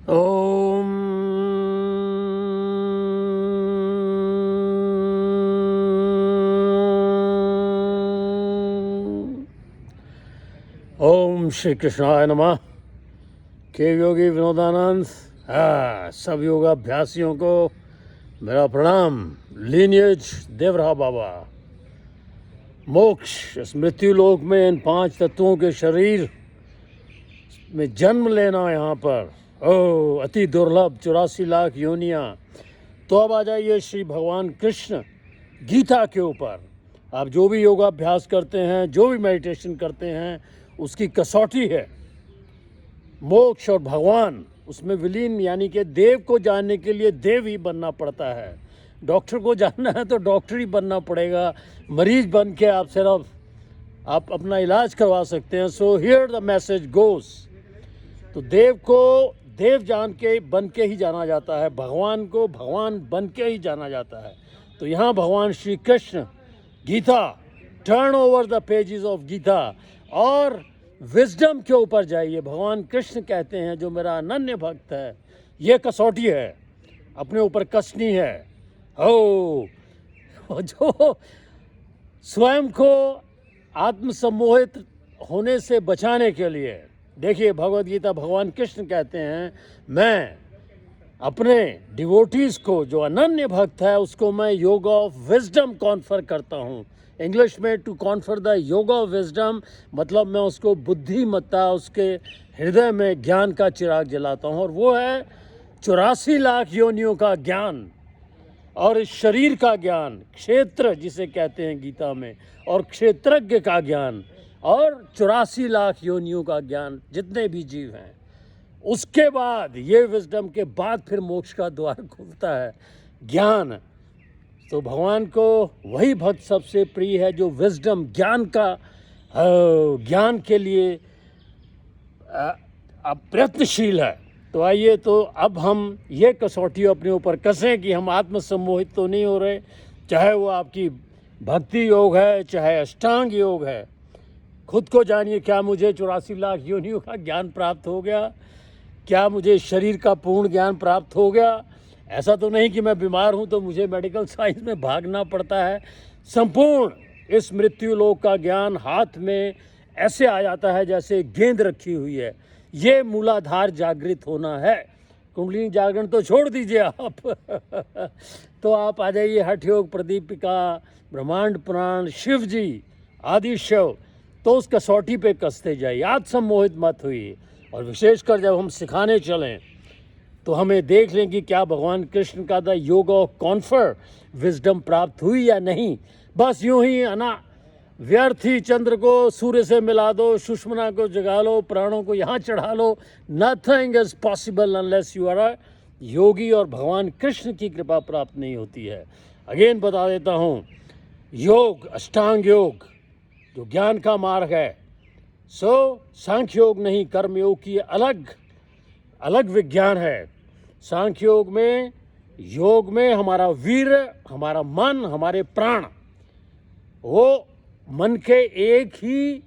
ओम ओम श्री कृष्णाय नमः। के योगी विनोदानंद, सब योगाभ्यासियों को मेरा प्रणाम। लीनियज देवरा बाबा, मोक्ष इस मृत्यु लोक में इन 5 तत्वों के शरीर में जन्म लेना, यहाँ पर अति दुर्लभ 84 लाख योनियाँ। तो अब आ जाइए श्री भगवान कृष्ण गीता के ऊपर। आप जो भी योगाभ्यास करते हैं, जो भी मेडिटेशन करते हैं, उसकी कसौटी है मोक्ष और भगवान उसमें विलीन, यानी कि देव को जानने के लिए देव ही बनना पड़ता है। डॉक्टर को जानना है तो डॉक्टर ही बनना पड़ेगा। मरीज बन के आप सिर्फ आप अपना इलाज करवा सकते हैं। सो हियर द मैसेज गोस। तो देव को देव जान के बन के ही जाना जाता है, भगवान को भगवान बन के ही जाना जाता है। तो यहाँ भगवान Shri Krishna Gita, turn over the pages of Gita और विजडम के ऊपर जाइए। भगवान कृष्ण कहते हैं जो मेरा अनन्य भक्त है, ये कसौटी है, अपने ऊपर कसनी है। जो स्वयं को आत्मसम्मोहित होने से बचाने के लिए, देखिए भगवद गीता भगवान कृष्ण कहते हैं, मैं अपने डिवोटीज़ को, जो अनन्य भक्त है, उसको मैं योग ऑफ विजडम कॉन्फर करता हूँ। इंग्लिश में टू कॉन्फर द योग ऑफ विजडम मतलब मैं उसको बुद्धिमत्ता, उसके हृदय में ज्ञान का चिराग जलाता हूँ, और वो है 84 लाख योनियों का ज्ञान और इस शरीर का ज्ञान, क्षेत्र जिसे कहते हैं गीता में, और क्षेत्रज्ञ का ज्ञान और 84 लाख योनियों का ज्ञान, जितने भी जीव हैं। उसके बाद ये विजडम के बाद फिर मोक्ष का द्वार खुलता है, ज्ञान। तो भगवान को वही भक्त सबसे प्रिय है जो विजडम, ज्ञान का ज्ञान के लिए प्रयत्नशील है। तो आइए, तो अब हम ये कसौटी अपने ऊपर कसें कि हम आत्मसम्मोहित तो नहीं हो रहे। चाहे वो आपकी भक्ति योग है, चाहे अष्टांग योग है, खुद को जानिए। क्या मुझे 84 लाख योनियों का ज्ञान प्राप्त हो गया? क्या मुझे शरीर का पूर्ण ज्ञान प्राप्त हो गया? ऐसा तो नहीं कि मैं बीमार हूँ तो मुझे मेडिकल साइंस में भागना पड़ता है। संपूर्ण इस मृत्यु लोक का ज्ञान हाथ में ऐसे आ जाता है जैसे गेंद रखी हुई है। ये मूलाधार जागृत होना है। कुंडलिनी जागरण तो छोड़ दीजिए आप तो आप आ जाइए हठ योग, प्रदीपिका, ब्रह्मांड पुराण, शिव जी, आदि शिव। तो उस कसौटी पे कसते जाइए, आत्मसम्मोहित मत हुई। और विशेषकर जब हम सिखाने चलें तो हमें देख लें कि क्या भगवान कृष्ण का द योग ऑफ कॉन्फर विजडम प्राप्त हुई या नहीं। बस यूं ही व्यर्थ ही चंद्र को सूर्य से मिला दो, सुषमना को जगा लो, प्राणों को यहाँ चढ़ा लो। Nothing is possible unless you are a yogi, और भगवान कृष्ण की कृपा प्राप्त नहीं होती है। अगेन बता देता हूँ, योग, अष्टांग योग जो ज्ञान का मार्ग है, सांख्य योग नहीं, कर्म योग की अलग विज्ञान है। सांख्य योग में हमारा वीर, हमारा मन, हमारे प्राण, वो मन के एक ही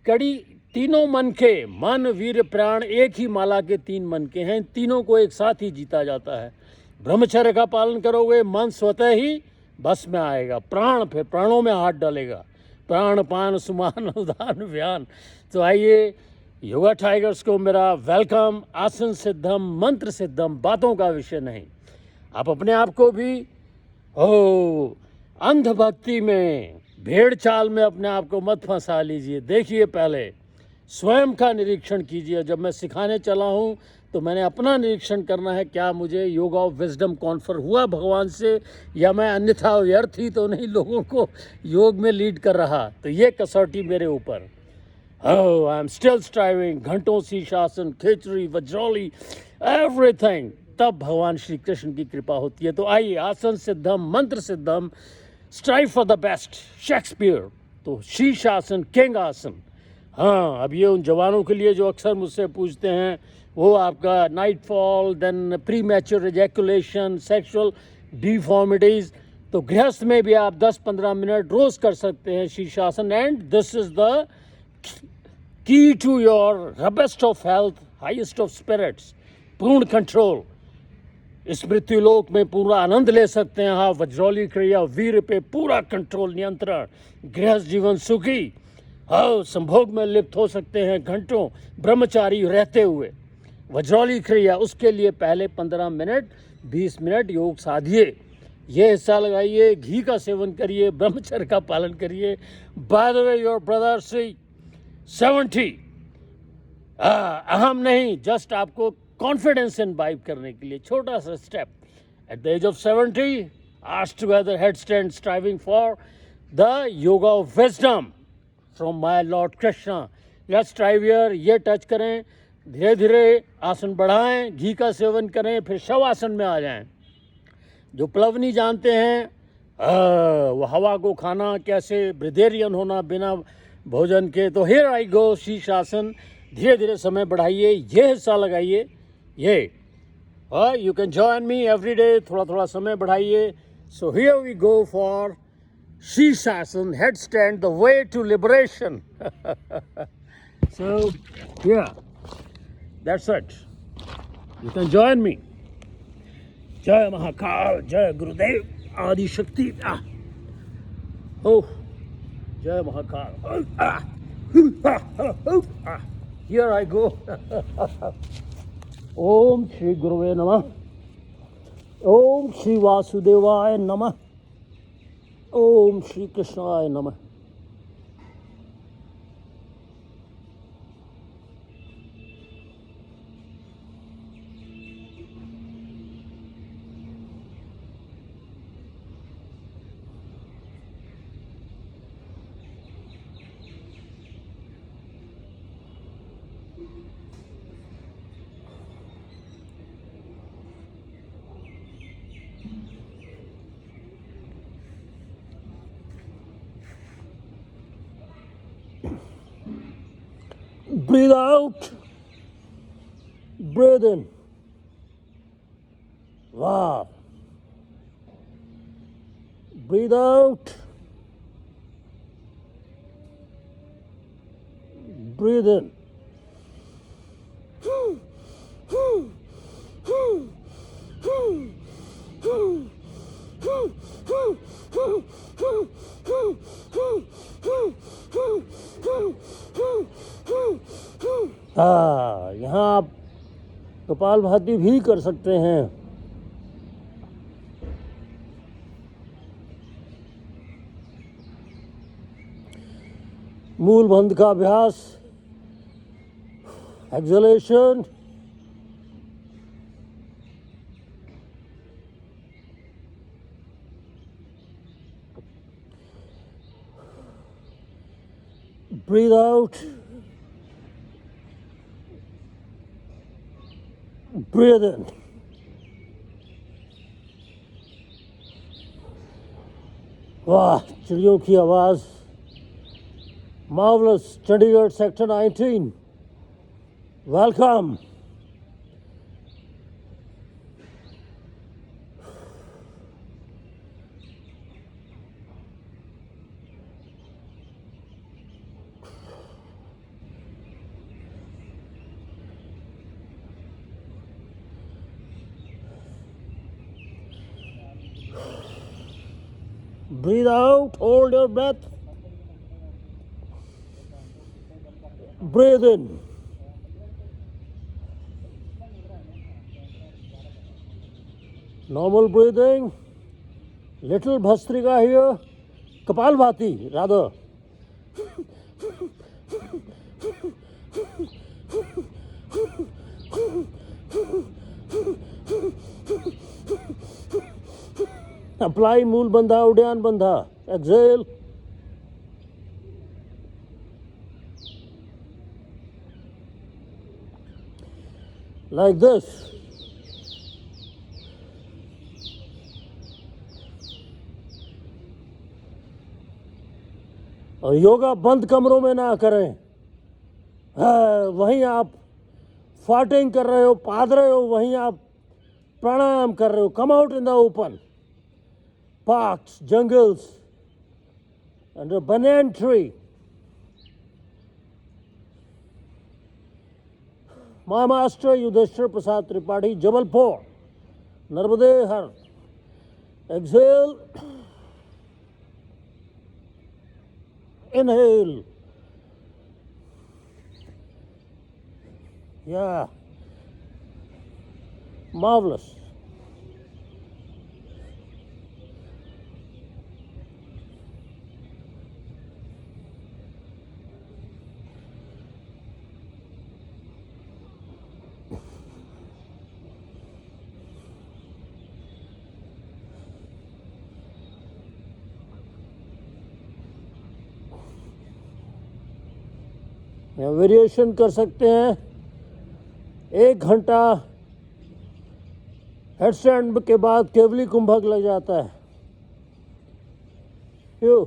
कड़ी, तीनों मन के, मन वीर प्राण एक ही माला के 3 मन के हैं। तीनों को एक साथ ही जीता जाता है। ब्रह्मचर्य का पालन करोगे, मन स्वतः ही बस में आएगा, प्राण फिर प्राणों में हाथ डालेगा, प्राण पान सुमान उदान व्यान। तो आइए, योगा टाइगर्स को मेरा वेलकम। आसन सिद्धम, मंत्र सिद्धम, बातों का विषय नहीं। आप अपने आप को भी अंधभक्ति में, भेड़ चाल में अपने आप को मत फंसा लीजिए। देखिए, पहले स्वयं का निरीक्षण कीजिए। जब मैं सिखाने चला हूँ तो मैंने अपना निरीक्षण करना है, क्या मुझे योग ऑफ विजडम कॉन्फर हुआ भगवान से, या मैं अन्यथा व्यर्थ ही तो नहीं लोगों को योग में लीड कर रहा। तो ये कसौटी मेरे ऊपर। I am still striving. घंटों शीर्षासन, खिचड़ी, वज्रौली, एवरीथिंग। तब भगवान श्री कृष्ण की कृपा होती है। तो आइए, आसन सिद्धम, मंत्र सिद्धम, strive for the best, Shakespeare. तो शीर्षासन, किंग आसन। हाँ, अब ये उन जवानों के लिए जो अक्सर मुझसे पूछते हैं, वो आपका night fall, then premature ejaculation, sexual deformities. तो गृहस्थ में भी आप 10-15 मिनट रोज कर सकते हैं शीर्षासन। And this is the key to your robust of health, highest of spirits। पूर्ण कंट्रोल, इस मृत्युलोक में पूरा आनंद ले सकते हैं आप। वज्रौली क्रिया वीर पे पूरा कंट्रोल, नियंत्रण, गृहस्थ जीवन सुखी, हाँ संभोग में लिप्त हो सकते हैं घंटों ब्रह्मचारी रहते हुए। वज्रौली क्रिया, उसके लिए पहले 15 मिनट 20 मिनट योग साधिए, ये हिस्सा लगाइए, घी का सेवन करिए, ब्रह्मचर्य का पालन करिए। By the way your brother Shri 70 अहम नहीं, जस्ट आपको कॉन्फिडेंस इनवाइव करने के लिए छोटा सा step. At the age of 70 years together head stand striving for the yoga of wisdom from my lord Krishna. Let's strive here, ये टच करें, धीरे धीरे आसन बढ़ाएं, घी का सेवन करें, फिर शवासन में आ जाएं। जो प्लवनी जानते हैं वो हवा को खाना कैसे, ब्रिदेरियन होना बिना भोजन के, तो हियर आई गो शीर्षासन। धीरे धीरे समय बढ़ाइए, ये हिस्सा लगाइए, ये you can join me every day, थोड़ा थोड़ा समय बढ़ाइए। So here we go for shirshasana, head stand, the way to liberation. So yeah that's it, you can join me. जय महाकाल, जय गुरुदेव आदि शक्ति। ओह जय Mahakal. Here I go. Om Shri गुरुवे नमः, ओम श्री वासुदेवाय नमः, ओम श्री कृष्णाय नमः। Breathe out, breathe in. Wow. Breathe out, breathe in. हाँ, यहाँ आप कपालभाति भी कर सकते हैं। मूल बंध का अभ्यास, exhalation, breathe out, breathe in. वाह, चिड़ियों की आवाज़, marvelous, Chandigarh sector 19, welcome. Breathe out, hold your breath. Breathe in. Normal breathing. Little Bhastrika here. Kapalbhati, rather. Apply Mool Bandha, Udyan Bandha. Exhale. Like this. और योगा बंद कमरों में ना करें। वहीं आप फार्टिंग कर रहे हो, पाद रहे हो, वहीं आप प्राणायाम कर रहे हो। Come out in the open, parks, jungles, and a banyan tree. My master Yuddheshwar Prasad Tripathi, Jabalpur, Narmade हर। Exhale, inhale, yeah, marvelous. Variation कर सकते हैं। 1 घंटा हेडस्टैंड के बाद केवली कुंभक लग जाता है। क्यों?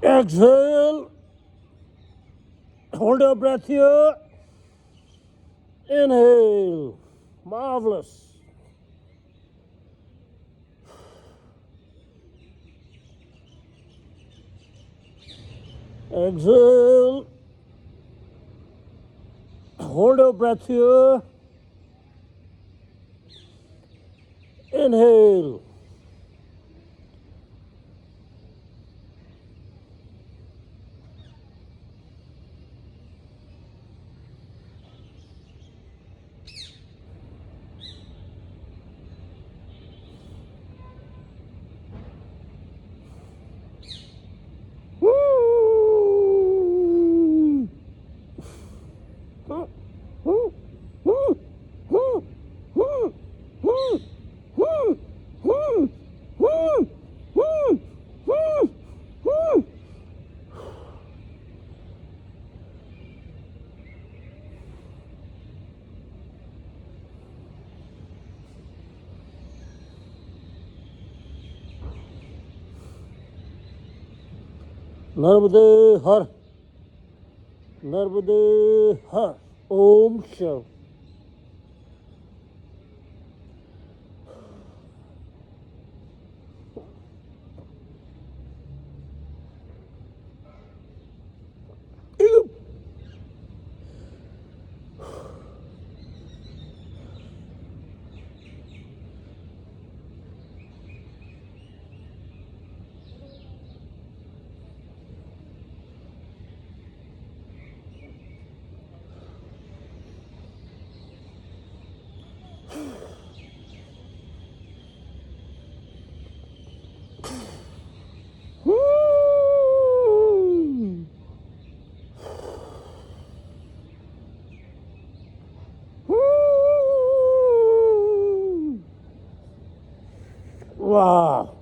Exhale, hold your breath here, inhale, marvelous. Exhale, hold your breath here, inhale. नर्मदे हर, नर्मदे हर। ओम शिव। वाह।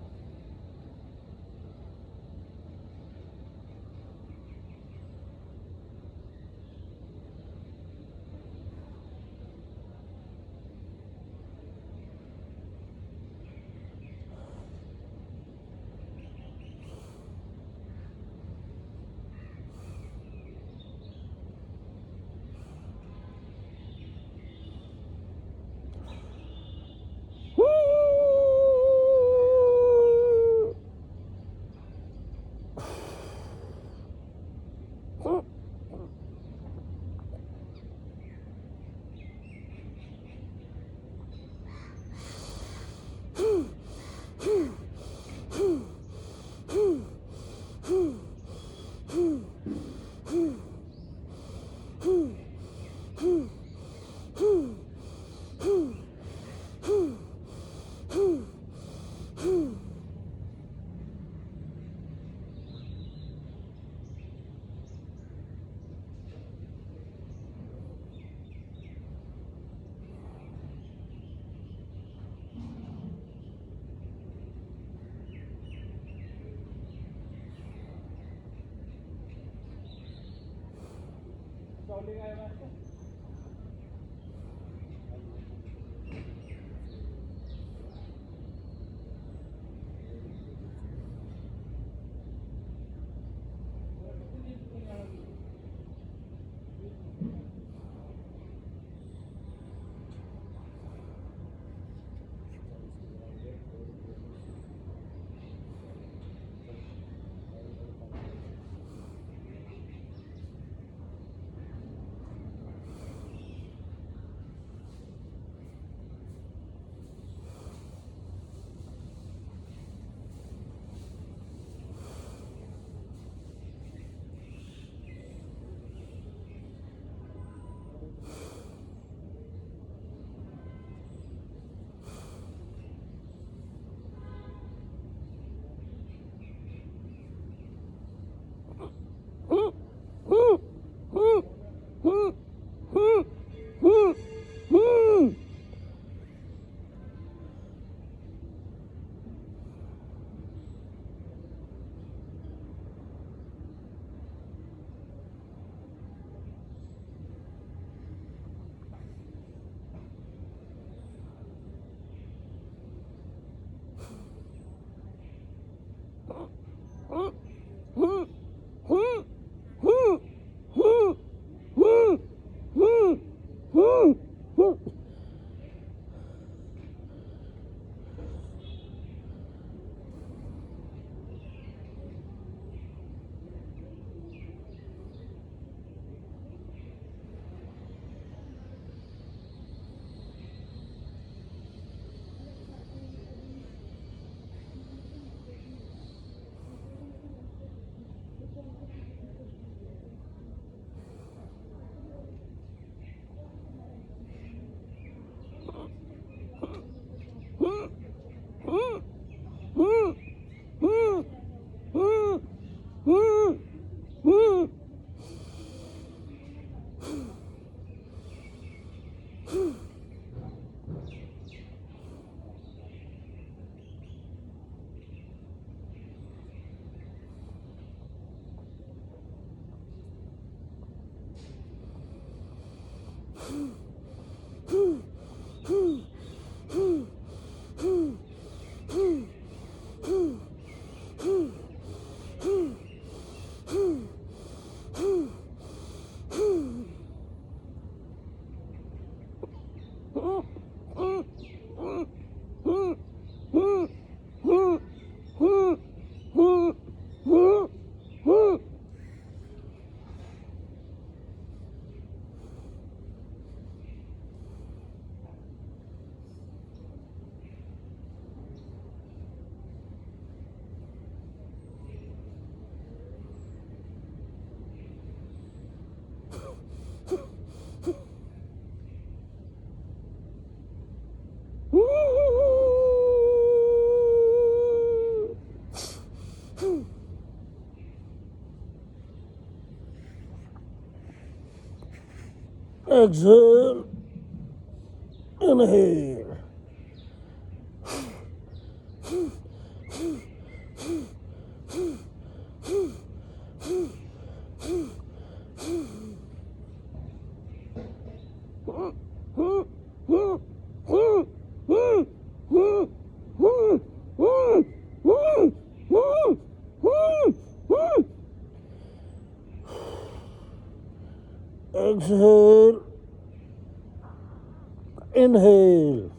Exhale. Inhale. Exhale. Inhale.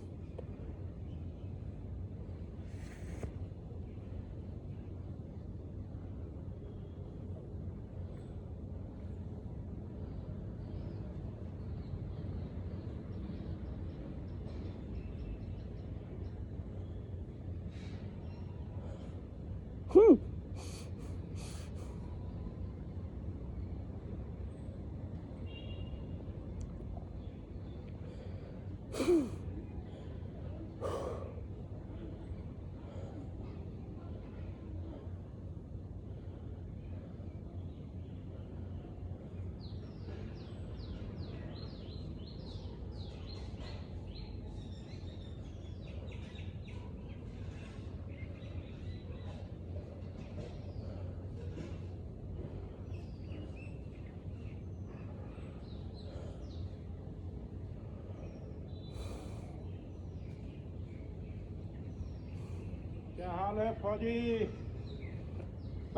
क्या हाल है फौजी?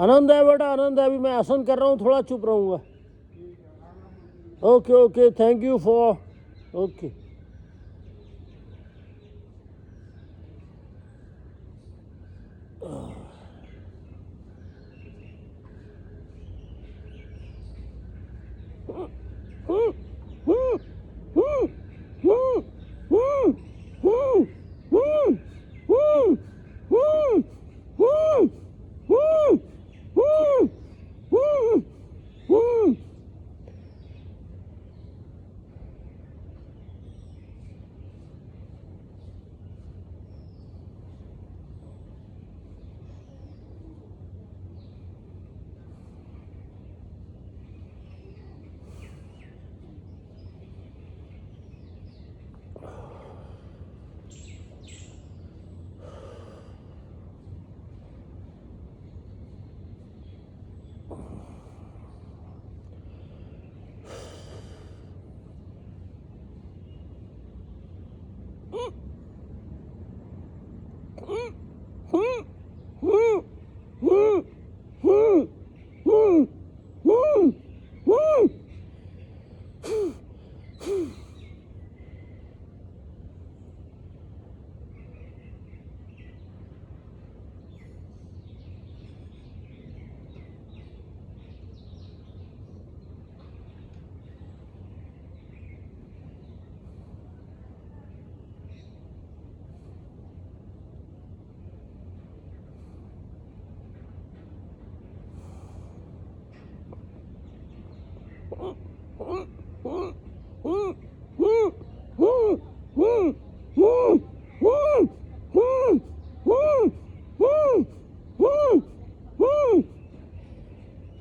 आनंद है बेटा, आनंद है। अभी मैं आसन कर रहा हूँ, थोड़ा चुप रहूँगा। Okay okay, thank you for okay.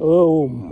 ओम।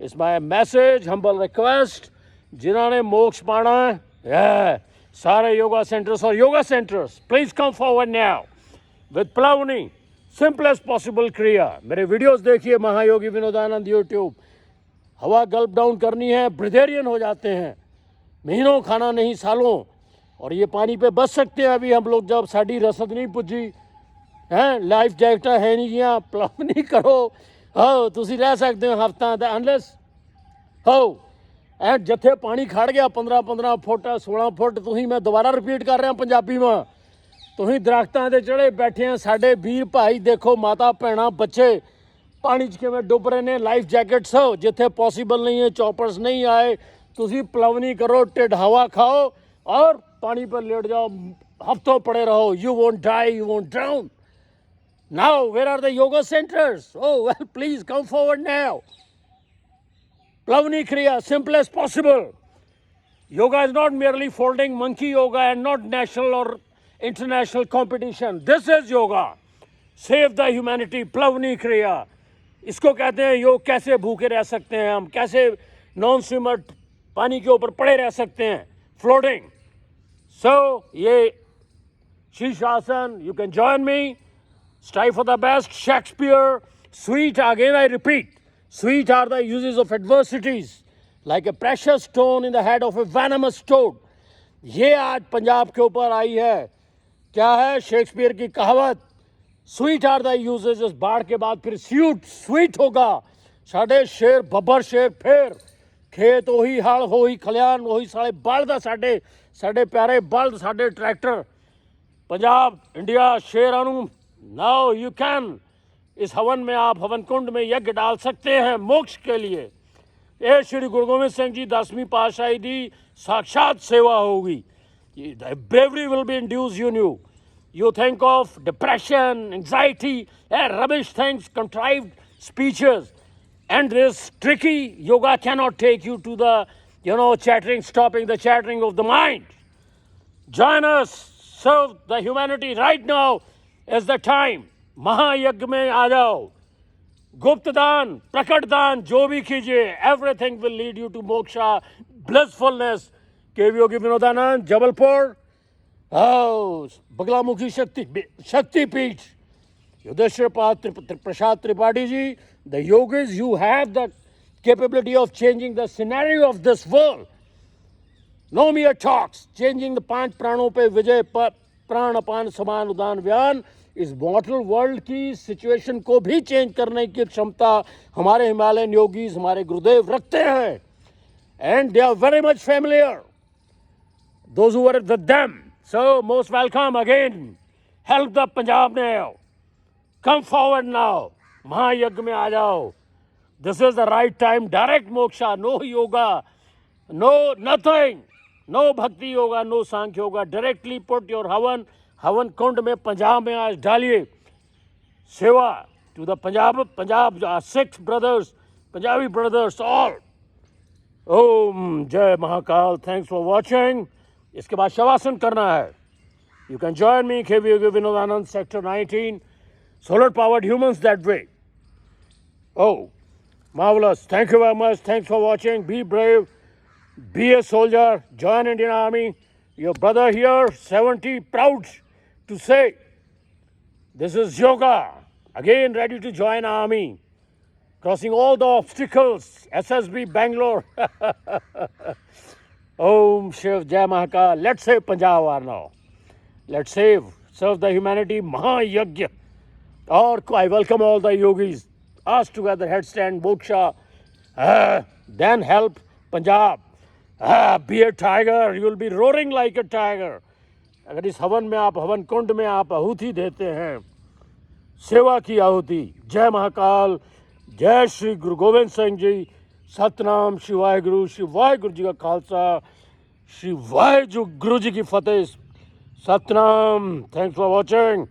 It's my message, humble request. जिन्होंने मोक्ष पाना है, सारे yoga centres, please come forward now with Plavani, simplest possible क्रिया. मेरे वीडियोस देखिए महायोगी विनोदानंद यूट्यूब. हवा गल्प डाउन करनी है, ब्रिथेरियन हो जाते हैं, महीनों खाना नहीं सालों, और ये पानी पे बच सकते हैं. अभी हम लोग जब साड़ी रसद नहीं पुजी हैं, लाइफ जैकेट है नहीं गया, प्लव नहीं करो हो तुसी रह सकते हो हफ्ता अनलेस हो. ਐ ਜਿੱਥੇ ਪਾਣੀ ਖੜ ਗਿਆ 15 ਫੁੱਟ 16 ਫੁੱਟ, ਤੁਸੀਂ ਮੈਂ ਦੁਬਾਰਾ ਰਿਪੀਟ ਕਰ ਰਿਹਾ ਪੰਜਾਬੀ ਮਾਂ, ਤੁਸੀਂ ਦਰਖਤਾਂ ਦੇ ਚੜੇ ਬੈਠੇ ਆ. ਸਾਡੇ ਵੀਰ ਭਾਈ ਦੇਖੋ, ਮਾਤਾ ਭੈਣਾਂ ਬੱਚੇ ਪਾਣੀ 'ਚ ਕਿਵੇਂ ਡੁੱਬ ਰਹੇ ਨੇ. ਲਾਈਫ ਜੈਕਟਸ ਹੋ, ਜਿੱਥੇ ਪੋਸੀਬਲ ਨਹੀਂ ਹੈ, ਚੌਪਰਸ ਨਹੀਂ ਆਏ, ਤੁਸੀਂ ਪਲਵਨੀ ਕਰੋ, ਢਿੱਡ ਹਵਾ ਖਾਓ और पानी पर लेट जाओ, हफ्तों पड़े रहो. You won't die, you won't drown. Now, where are the yoga centers? Oh, well, please come forward now. Plavani Kriya, simple as possible. Yoga is not merely folding monkey yoga and not national or international competition. This is yoga. Save the humanity, Plavani Kriya. इसको कहते हैं योग. कैसे भूखे रह सकते हैं हम, कैसे नॉन स्विमर पानी के ऊपर पड़े रह सकते हैं, फ्लोटिंग. So, ये शीर्षासन, you can join me. Strive for the best. Shakespeare, sweet, again I repeat, sweet are the uses of adversities, like a precious stone in the head of a venomous toad. ये आज पंजाब के ऊपर आई है. क्या है Shakespeare की कहावत, sweet are the uses. इस बाढ़ के बाद फिर स्वीट होगा. साढ़े शेर बब्बर शेर फिर खेत वही हल वही खलियान वही साले बल्द साढ़े प्यारे बल्द साढ़े ट्रैक्टर. पंजाब इंडिया शेरां नूं नाउ यू कैन. इस हवन में आप हवन कुंड में यज्ञ डाल सकते हैं मोक्ष के लिए. ये श्री गुरु गोविंद सिंह जी 10वीं पातशाही दी साक्षात सेवा होगी. bravery will be induced in you. You think of depression, anxiety, rubbish things, contrived speeches, and this tricky yoga cannot take you to the, stopping the chattering of the mind. Join us, serve the humanity right now is the time. महायज्ञ में आ जाओ. गुप्त दान, प्रकट दान, जो भी कीजिए, everything will lead you to moksha, blissfulness. केवी योगी विनोदानंद, जबलपुर. बगलामुखी शक्तिपीठ, Yudhishthir Prasad Tripathi ji. The yogis, you have the capability of changing the scenario of this world. No mere talks. Changing the 5 प्राणों पे विजय, प्राण अपान समान उदान व्यान. इस मॉर्टल वर्ल्ड की सिचुएशन को भी चेंज करने की क्षमता हमारे हिमालयन योगीज, हमारे गुरुदेव रखते हैं. And they are very much familiar, those who were with them. So, most welcome again. Help the Punjab now. Come forward now. महायज्ञ में आ जाओ. This is the right time. Direct moksha, no yoga, no nothing. No bhakti yoga, no sankhya yoga. Directly put your havan kund में पंजाब में आज डालिए. सेवा to the Punjab, Sikh brothers, Punjabi brothers, all. Om Jai Mahakal. Thanks for watching. इसके बाद शवासन करना है. You can join me, KV Yogi Vinodanand, Sector 19, solar powered humans that way. Oh, marvelous. Thank you very much. Thanks for watching. Be brave. Be a soldier. Join Indian Army. Your brother here, 70, proud to say, this is yoga. Again, ready to join army. Crossing all the obstacles. SSB Bangalore. Om Shiv Jai Mahakal. Let's save Punjab now. Let's serve the humanity. Mahayagya. Or I welcome all the yogis. Us together, headstand, moksha. Then help Punjab. Be a tiger. You will be roaring like a tiger. अगर इस हवन में आप हवन कुंड में आप आहुति देते हैं, सेवा की आहुति. जय महाकाल. जय श्री गुरु गोविंद सिंह जी. सतनाम श्री वाहिगुरु. श्री वाहिगुरु जी का खालसा, श्री वाहिगुरु जी की फतेह. सतनाम. Thanks for watching.